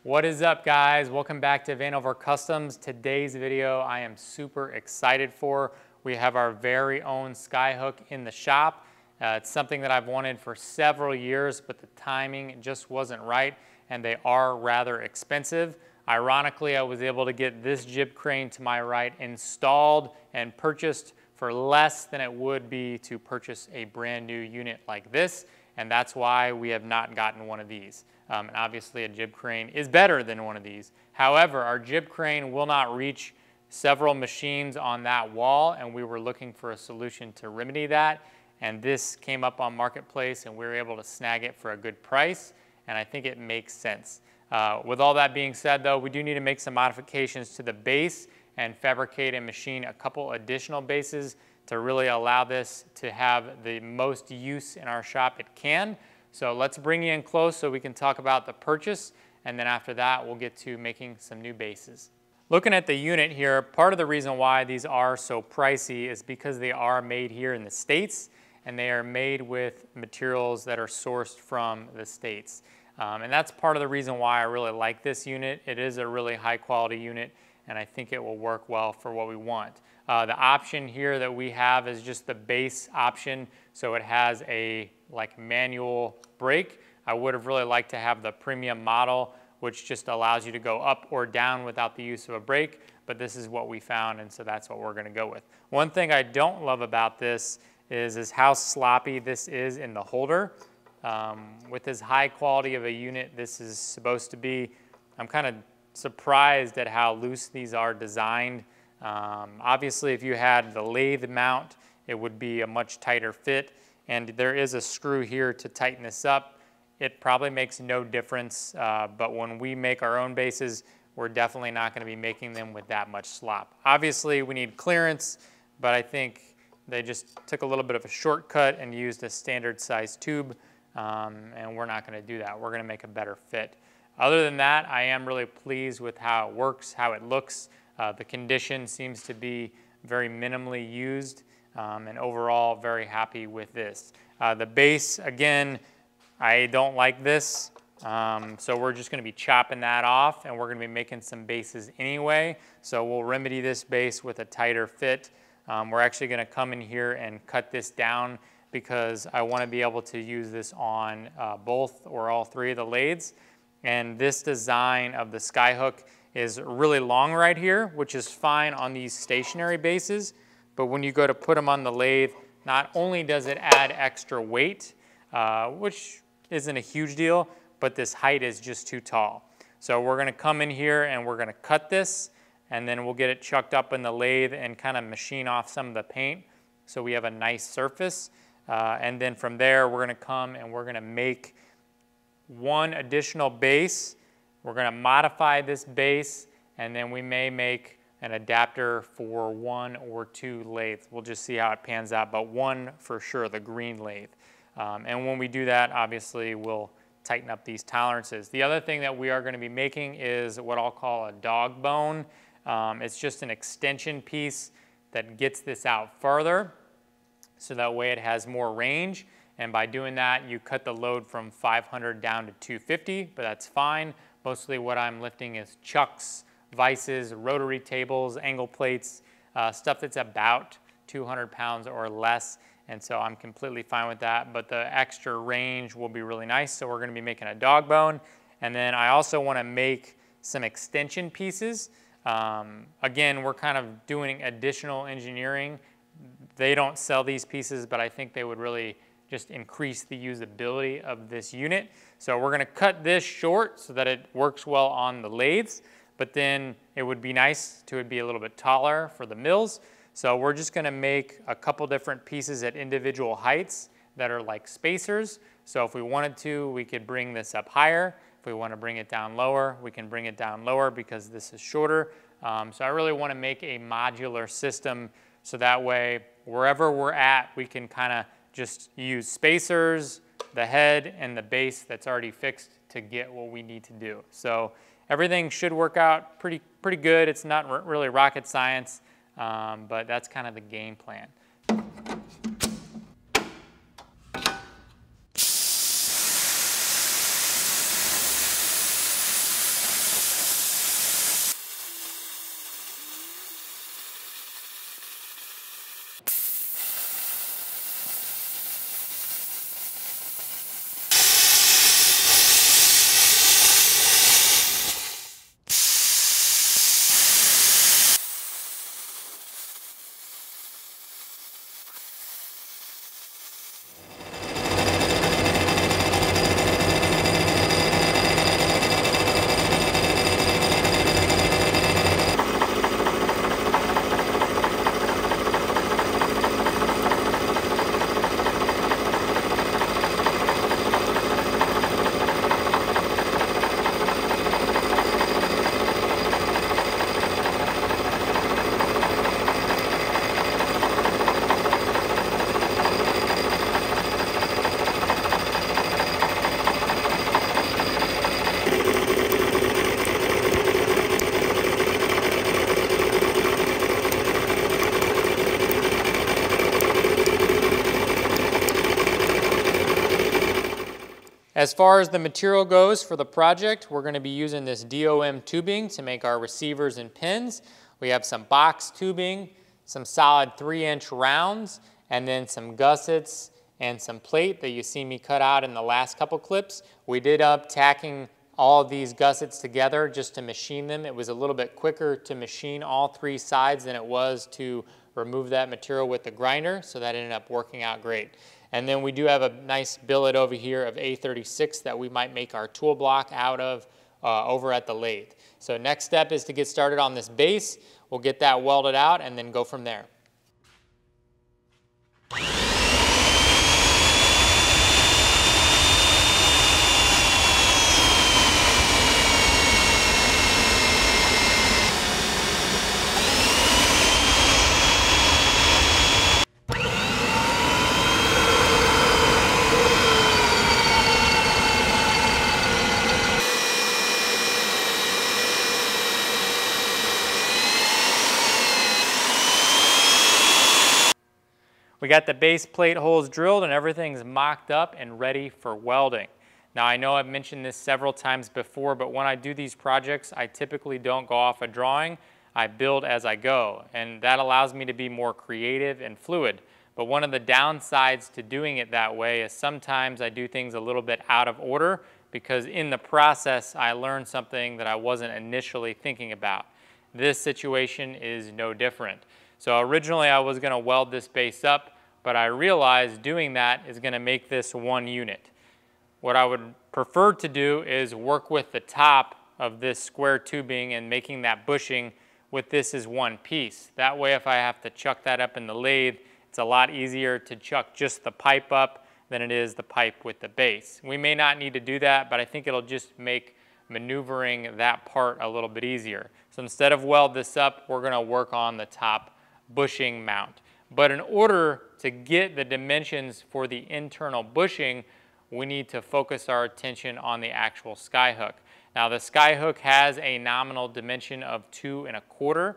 What is up, guys? Welcome back to Vanover Customs. Today's video I am super excited for. We have our very own skyhook in the shop. It's something that I've wanted for several years, but the timing just wasn't right, and they are rather expensive. Ironically, I was able to get this jib crane to my right installed and purchased for less than it would be to purchase a brand new unit like this, and that's why we have not gotten one of these. And obviously a jib crane is better than one of these. However, our jib crane will not reach several machines on that wall, and we were looking for a solution to remedy that. And this came up on Marketplace, and we were able to snag it for a good price, and I think it makes sense. With all that being said, though, we do need to make some modifications to the base and fabricate and machine a couple additional bases to really allow this to have the most use in our shop it can. So let's bring you in close so we can talk about the purchase, and then after that we'll get to making some new bases. Looking at the unit here, part of the reason why these are so pricey is because they are made here in the States, and they are made with materials that are sourced from the States. And that's part of the reason why I really like this unit. It is a really high quality unit, and I think it will work well for what we want. The option here that we have is just the base option, so it has a manual brake. I would have really liked to have the premium model, which just allows you to go up or down without the use of a brake, but this is what we found, and so that's what we're gonna go with. One thing I don't love about this is how sloppy this is in the holder. With as high quality of a unit this is supposed to be, I'm kind of surprised at how loose these are designed. Obviously, if you had the lathe mount, it would be a much tighter fit, and there is a screw here to tighten this up. It probably makes no difference, but when we make our own bases, we're definitely not going to be making them with that much slop. Obviously, we need clearance, but I think they just took a little bit of a shortcut and used a standard size tube, and we're not going to do that. We're going to make a better fit. Other than that, I am really pleased with how it works, how it looks. The condition seems to be very minimally used, and overall very happy with this. The base, again, I don't like this, so we're just going to be chopping that off, and we're going to be making some bases anyway. So we'll remedy this base with a tighter fit. We're actually going to come in here and cut this down because I want to be able to use this on both or all three of the lathes. And this design of the skyhook is really long right here, which is fine on these stationary bases, but when you go to put them on the lathe, not only does it add extra weight, which isn't a huge deal, but this height is just too tall. So we're gonna come in here and we're gonna cut this, and then we'll get it chucked up in the lathe and kind of machine off some of the paint so we have a nice surface. And then from there, we're gonna come and we're gonna make one additional base. We're gonna modify this base, and then we may make an adapter for one or two lathes. We'll just see how it pans out, but one for sure, the green lathe. And when we do that, obviously, we'll tighten up these tolerances. The other thing that we are gonna be making is what I'll call a dog bone. It's just an extension piece that gets this out further, so that way it has more range. And by doing that, you cut the load from 500 down to 250, but that's fine. Mostly what I'm lifting is chucks, vices, rotary tables, angle plates, stuff that's about 200 pounds or less. And so I'm completely fine with that, but the extra range will be really nice. So we're gonna be making a dog bone. And then I also wanna make some extension pieces. Again, we're kind of doing additional engineering. They don't sell these pieces, but I think they would really just increase the usability of this unit. So we're gonna cut this short so that it works well on the lathes, but then it would be nice to be a little bit taller for the mills. So we're just gonna make a couple different pieces at individual heights that are like spacers. So if we wanted to, we could bring this up higher. If we wanna bring it down lower, we can bring it down lower because this is shorter. So I really wanna make a modular system so that way, wherever we're at, we can kinda just use spacers, the head, and the base that's already fixed to get what we need to do. So everything should work out pretty good. It's not really rocket science, but that's kind of the game plan. As far as the material goes for the project, we're going to be using this DOM tubing to make our receivers and pins. We have some box tubing, some solid 3-inch rounds, and then some gussets and some plate that you see me cut out in the last couple clips. We did up tacking all of these gussets together just to machine them. It was a little bit quicker to machine all 3 sides than it was to remove that material with the grinder, so that ended up working out great. And then we do have a nice billet over here of A36 that we might make our tool block out of over at the lathe. So next step is to get started on this base. We'll get that welded out and then go from there. We got the base plate holes drilled and everything's mocked up and ready for welding. Now I know I've mentioned this several times before, but when I do these projects, I typically don't go off a drawing. I build as I go, and that allows me to be more creative and fluid. But one of the downsides to doing it that way is sometimes I do things a little bit out of order because in the process I learn something that I wasn't initially thinking about. This situation is no different. So originally I was going to weld this base up, but I realized doing that is going to make this one unit. What I would prefer to do is work with the top of this square tubing and making that bushing with this as one piece. That way if I have to chuck that up in the lathe, it's a lot easier to chuck just the pipe up than it is the pipe with the base. We may not need to do that, but I think it'll just make maneuvering that part a little bit easier. So instead of weld this up, we're going to work on the top bushing mount. But in order to get the dimensions for the internal bushing, we need to focus our attention on the actual skyhook. Now the skyhook has a nominal dimension of 2 1/4.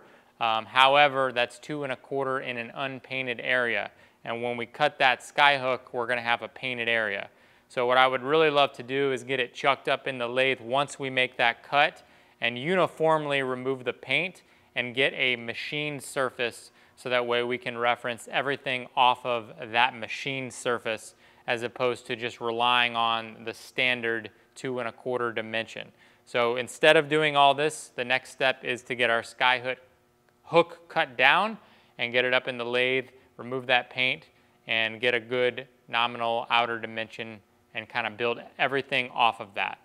However, that's 2 1/4 in an unpainted area. And when we cut that skyhook, we're going to have a painted area. So what I would really love to do is get it chucked up in the lathe once we make that cut and uniformly remove the paint and get a machined surface so that way we can reference everything off of that machined surface as opposed to just relying on the standard 2 1/4 dimension. So instead of doing all this, the next step is to get our skyhook cut down and get it up in the lathe, remove that paint, and get a good nominal outer dimension and kind of build everything off of that.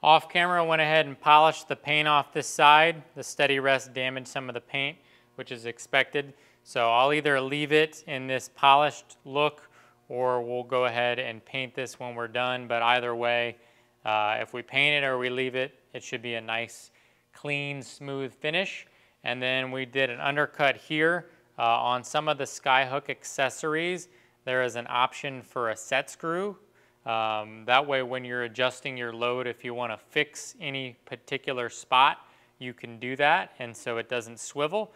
Off camera, I went ahead and polished the paint off this side. The steady rest damaged some of the paint, which is expected. So I'll either leave it in this polished look or we'll go ahead and paint this when we're done. But either way, if we paint it or we leave it, it should be a nice, clean, smooth finish. And then we did an undercut here. On some of the Skyhook accessories, there is an option for a set screw. That way when you're adjusting your load, if you want to fix any particular spot, you can do that, and so it doesn't swivel.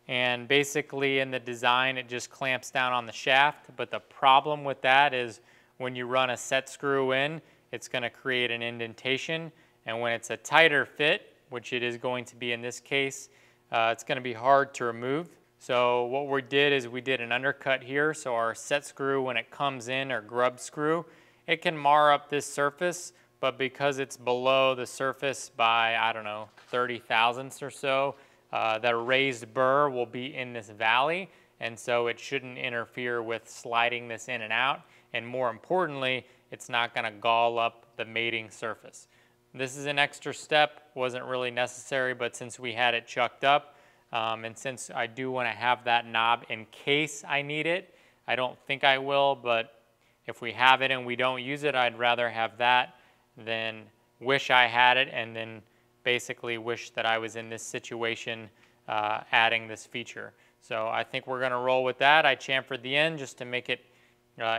And basically in the design, it just clamps down on the shaft. But the problem with that is when you run a set screw in, it's going to create an indentation. And when it's a tighter fit, which it is going to be in this case, it's going to be hard to remove. So what we did is we did an undercut here. So our set screw, when it comes in, or grub screw, it can mar up this surface. But because it's below the surface by, I don't know, 30 thousandths or so, that raised burr will be in this valley, and so it shouldn't interfere with sliding this in and out. And more importantly, it's not going to gall up the mating surface. This is an extra step, wasn't really necessary, but since we had it chucked up, and since I do want to have that knob in case I need it, I don't think I will, but if we have it and we don't use it, I'd rather have that than wish I had it and then basically wish that I was in this situation adding this feature. So I think we're going to roll with that. I chamfered the end just to make it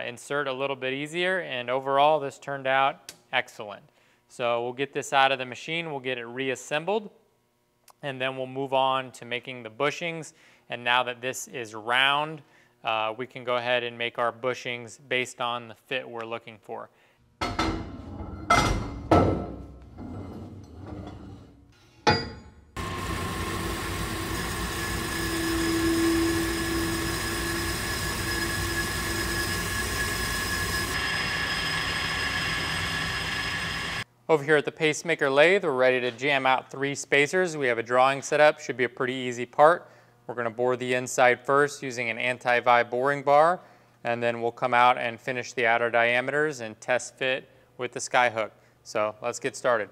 insert a little bit easier, and overall this turned out excellent. So we'll get this out of the machine, we'll get it reassembled, and then we'll move on to making the bushings. And now that this is round, we can go ahead and make our bushings based on the fit we're looking for. Over here at the pacemaker lathe, we're ready to jam out 3 spacers. We have a drawing set up, should be a pretty easy part. We're going to bore the inside first using an anti-vibe boring bar, and then we'll come out and finish the outer diameters and test fit with the Skyhook. So let's get started.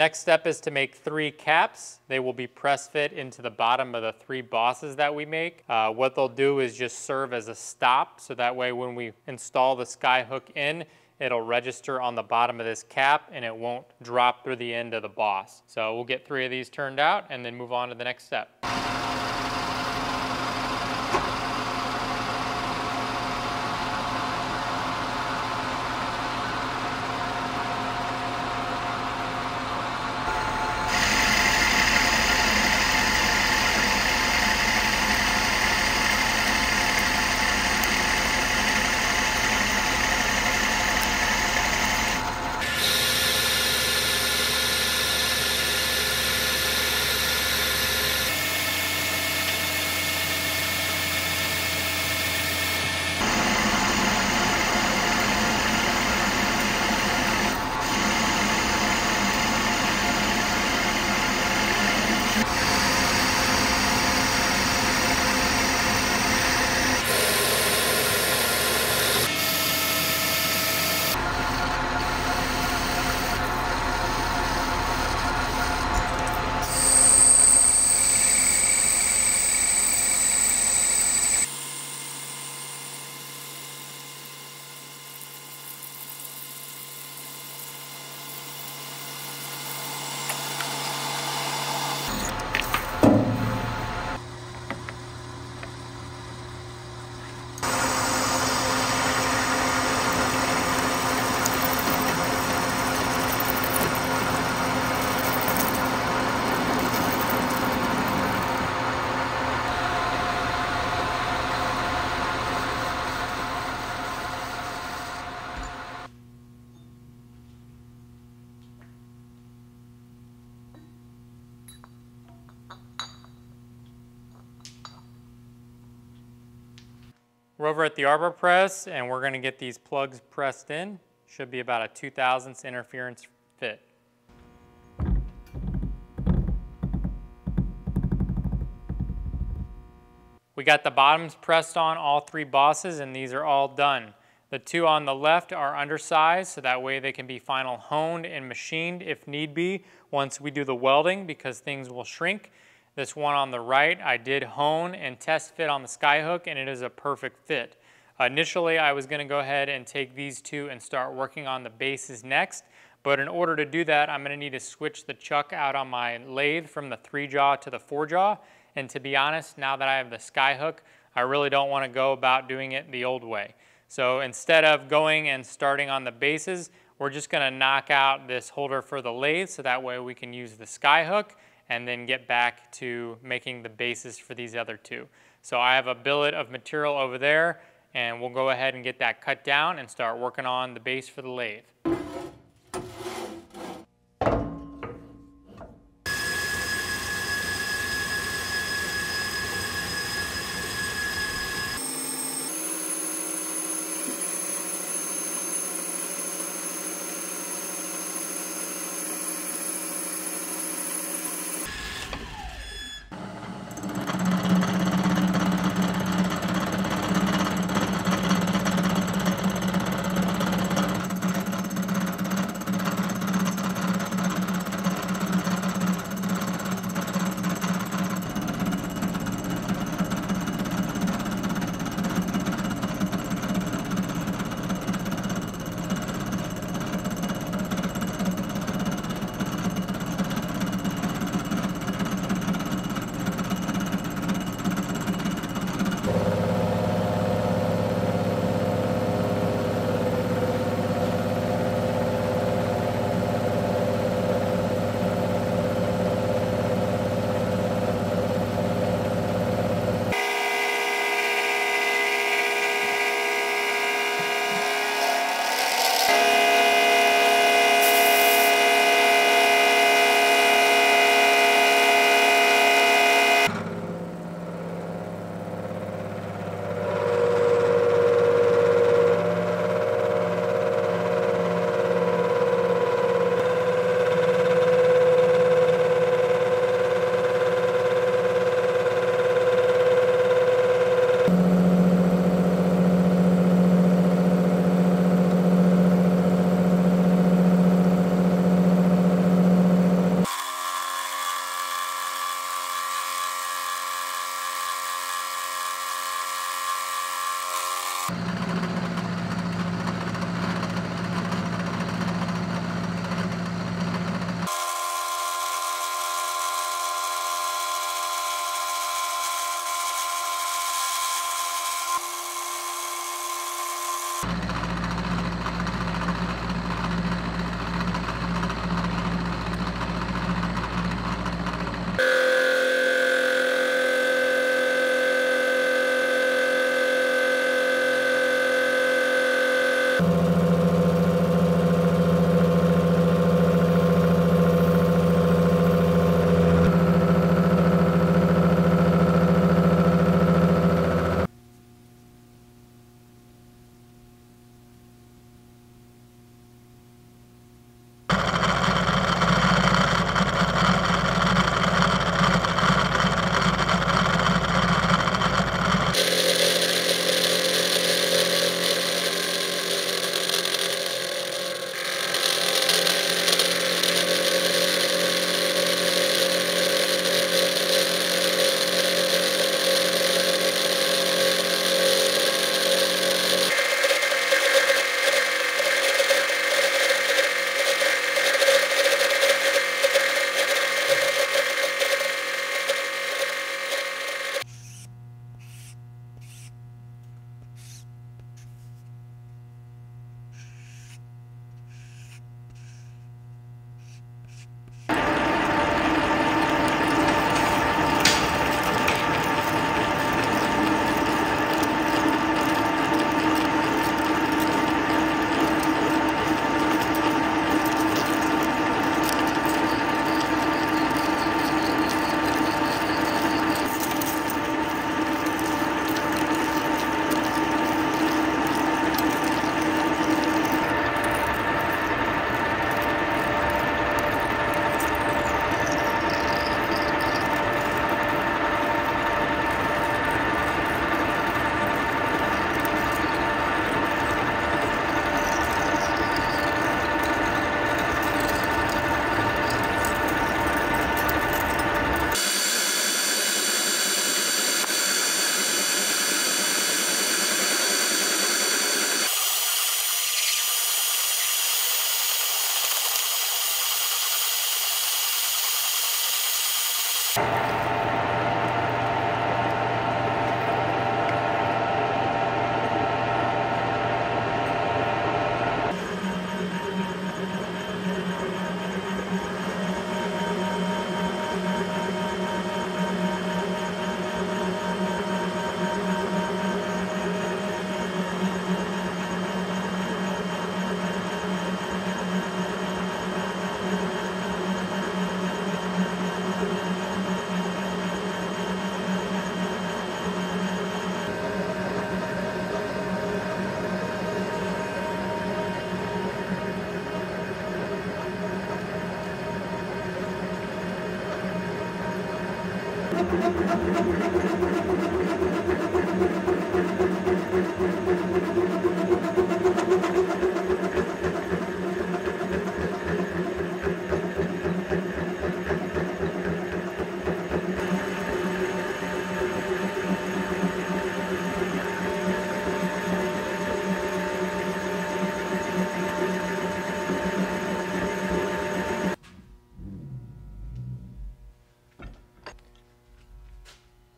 next step is to make 3 caps. They will be press fit into the bottom of the 3 bosses that we make. What they'll do is just serve as a stop, so that way when we install the sky hook in, it'll register on the bottom of this cap and it won't drop through the end of the boss. So we'll get 3 of these turned out and then move on to the next step. We're over at the arbor press and we're going to get these plugs pressed in. Should be about a 2/1000 interference fit. We got the bottoms pressed on all 3 bosses and these are all done. The 2 on the left are undersized, so that way they can be final honed and machined if need be once we do the welding, because things will shrink. This one on the right, I did hone and test fit on the skyhook and it is a perfect fit. Initially, I was gonna go ahead and take these 2 and start working on the bases next, but in order to do that, I'm gonna need to switch the chuck out on my lathe from the 3-jaw to the 4-jaw. And to be honest, now that I have the skyhook, I really don't wanna go about doing it the old way. So instead of going and starting on the bases, we're just gonna knock out this holder for the lathe so that way we can use the skyhook and then get back to making the bases for these other 2. So I have a billet of material over there and we'll go ahead and get that cut down and start working on the base for the lathe.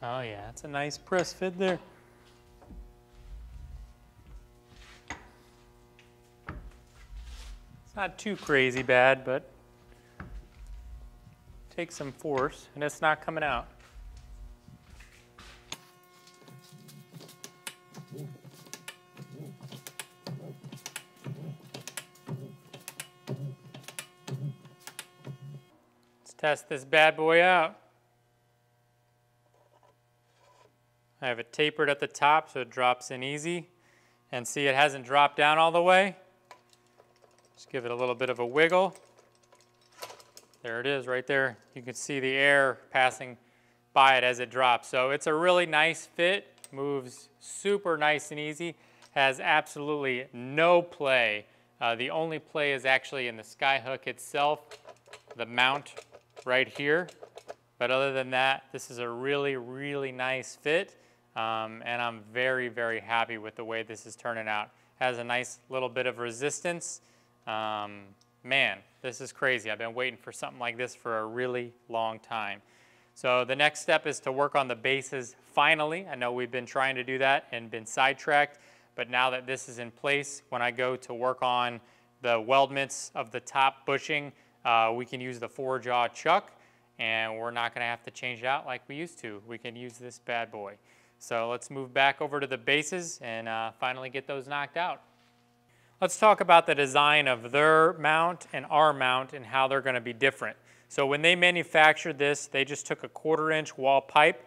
Oh yeah, that's a nice press fit there. It's not too crazy bad, but takes some force, and it's not coming out. Let's test this bad boy out. I have it tapered at the top so it drops in easy. And see, it hasn't dropped down all the way. Just give it a little bit of a wiggle. There it is right there. You can see the air passing by it as it drops. So it's a really nice fit, moves super nice and easy, has absolutely no play. The only play is actually in the skyhook itself, the mount right here. But other than that, this is a really, really nice fit. And I'm very, very happy with the way this is turning out. Has a nice little bit of resistance. Man, this is crazy. I've been waiting for something like this for a really long time. So the next step is to work on the bases finally. I know we've been trying to do that and been sidetracked, but now that this is in place, when I go to work on the weldments of the top bushing, we can use the 4-jaw chuck, and we're not gonna have to change it out like we used to. We can use this bad boy. So let's move back over to the bases and finally get those knocked out. Let's talk about the design of their mount and our mount and how they're going to be different. So when they manufactured this, they just took a 1/4-inch wall pipe,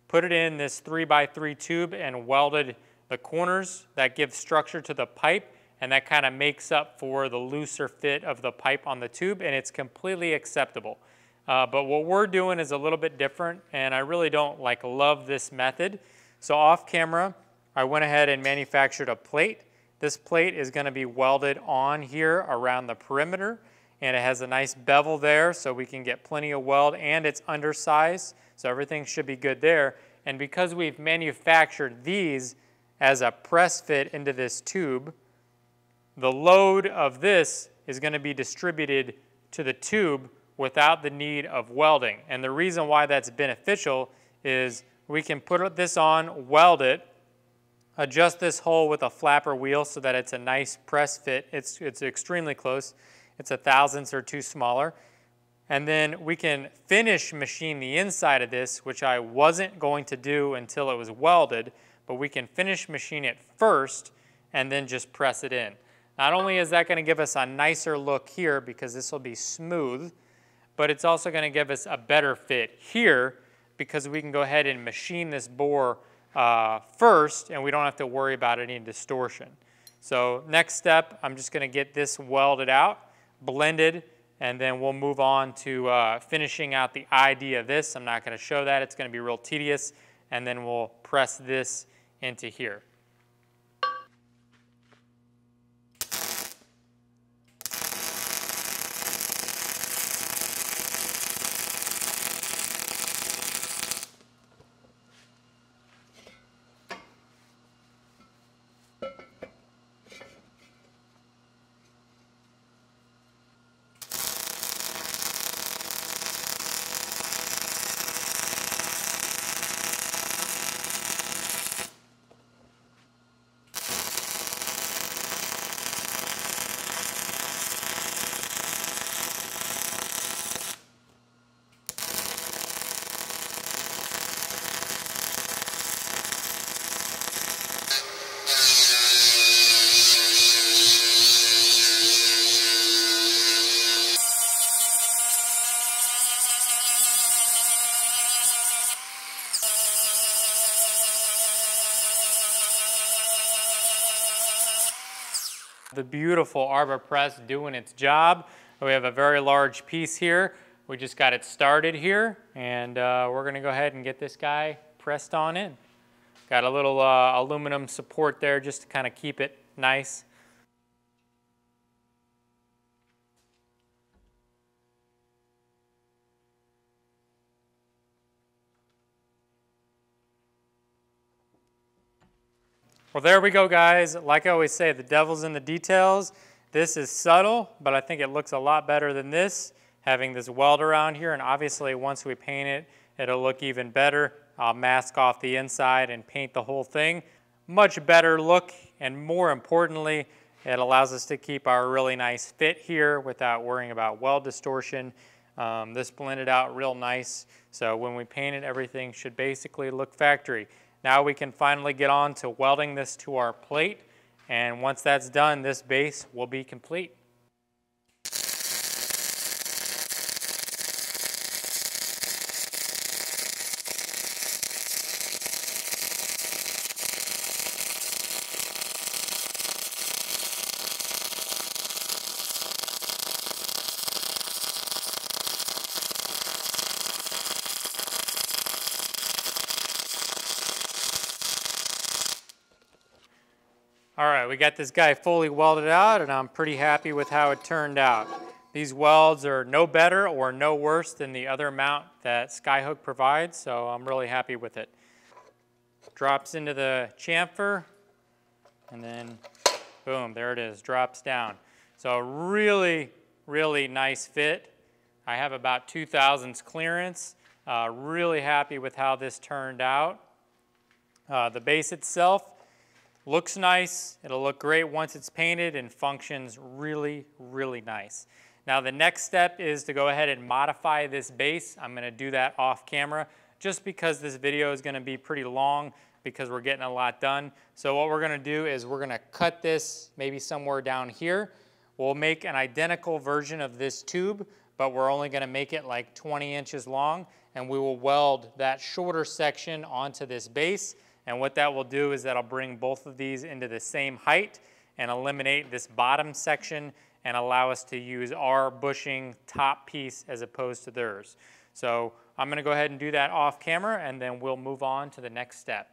put it in this 3x3 tube and welded the corners. That gives structure to the pipe, and that kind of makes up for the looser fit of the pipe on the tube, and it's completely acceptable. But what we're doing is a little bit different, and I really don't love this method. So off camera, I went ahead and manufactured a plate. This plate is going to be welded on here around the perimeter, and it has a nice bevel there so we can get plenty of weld, and it's undersized, so everything should be good there. And because we've manufactured these as a press fit into this tube, the load of this is going to be distributed to the tube without the need of welding. And the reason why that's beneficial is we can put this on, weld it, adjust this hole with a flapper wheel so that it's a nice press fit. It's extremely close. It's a thousandths or two smaller. And then we can finish machine the inside of this, which I wasn't going to do until it was welded, but we can finish machine it first and then just press it in. Not only is that going to give us a nicer look here because this will be smooth, but it's also going to give us a better fit here because we can go ahead and machine this bore first, and we don't have to worry about any distortion. So next step, I'm just going to get this welded out, blended, and then we'll move on to finishing out the ID of this. I'm not going to show that. It's going to be real tedious, and then we'll press this into here. The beautiful arbor press doing its job. We have a very large piece here. We just got it started here, and we're gonna go ahead and get this guy pressed on in. Got a little aluminum support there just to kind of keep it nice. Well, there we go, guys. Like I always say, the devil's in the details. This is subtle, but I think it looks a lot better than this, having this weld around here, and obviously once we paint it, it'll look even better. I'll mask off the inside and paint the whole thing. Much better look, and more importantly, it allows us to keep our really nice fit here without worrying about weld distortion. This blended out real nice, so when we paint it, everything should basically look factory. Now we can finally get on to welding this to our plate, and once that's done, this base will be complete. All right, we got this guy fully welded out, and I'm pretty happy with how it turned out. These welds are no better or no worse than the other mount that Skyhook provides, so I'm really happy with it. Drops into the chamfer, and then boom, there it is, drops down. So really, really nice fit. I have about 2 thousandths clearance. Really happy with how this turned out. The base itself looks nice. It'll look great once it's painted and functions really, really nice. Now the next step is to go ahead and modify this base. I'm gonna do that off camera just because this video is gonna be pretty long because we're getting a lot done. So what we're gonna do is we're gonna cut this maybe somewhere down here. We'll make an identical version of this tube, but we're only gonna make it like 20 inches long, and we will weld that shorter section onto this base. And what that will do is that'll bring both of these into the same height and eliminate this bottom section and allow us to use our bushing top piece as opposed to theirs. So I'm gonna go ahead and do that off camera, and then we'll move on to the next step.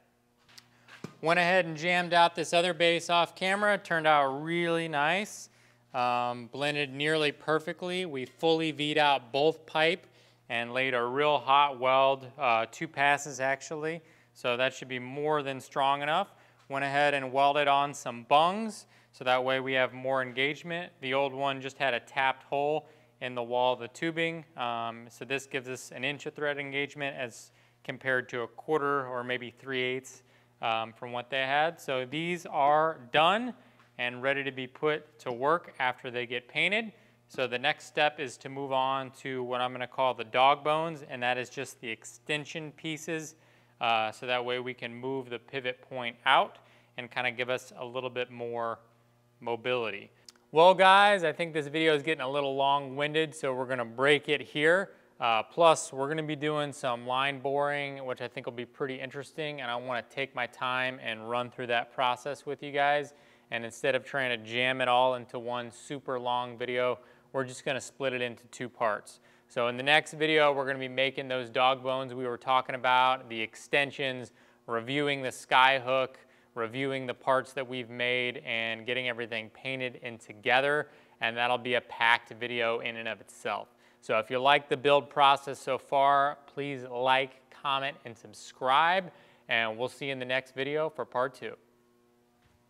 Went ahead and jammed out this other base off camera. It turned out really nice. Blended nearly perfectly. We fully V'd out both pipe and laid a real hot weld, 2 passes actually. So that should be more than strong enough. Went ahead and welded on some bungs, so that way we have more engagement. The old one just had a tapped hole in the wall of the tubing. So this gives us an inch of thread engagement as compared to a 1/4 or maybe 3/8 from what they had. So these are done and ready to be put to work after they get painted. So the next step is to move on to what I'm gonna call the dog bones, and that is just the extension pieces. So that way we can move the pivot point out and kind of give us a little bit more mobility. Well guys, I think this video is getting a little long-winded, so we're gonna break it here. Plus, we're gonna be doing some line boring, which I think will be pretty interesting, and I wanna take my time and run through that process with you guys. And instead of trying to jam it all into one super long video, we're just gonna split it into 2 parts. So in the next video, we're gonna be making those dog bones we were talking about, the extensions, reviewing the Skyhook, reviewing the parts that we've made, and getting everything painted and together, and that'll be a packed video in and of itself. So if you like the build process so far, please like, comment, and subscribe, and we'll see you in the next video for part 2.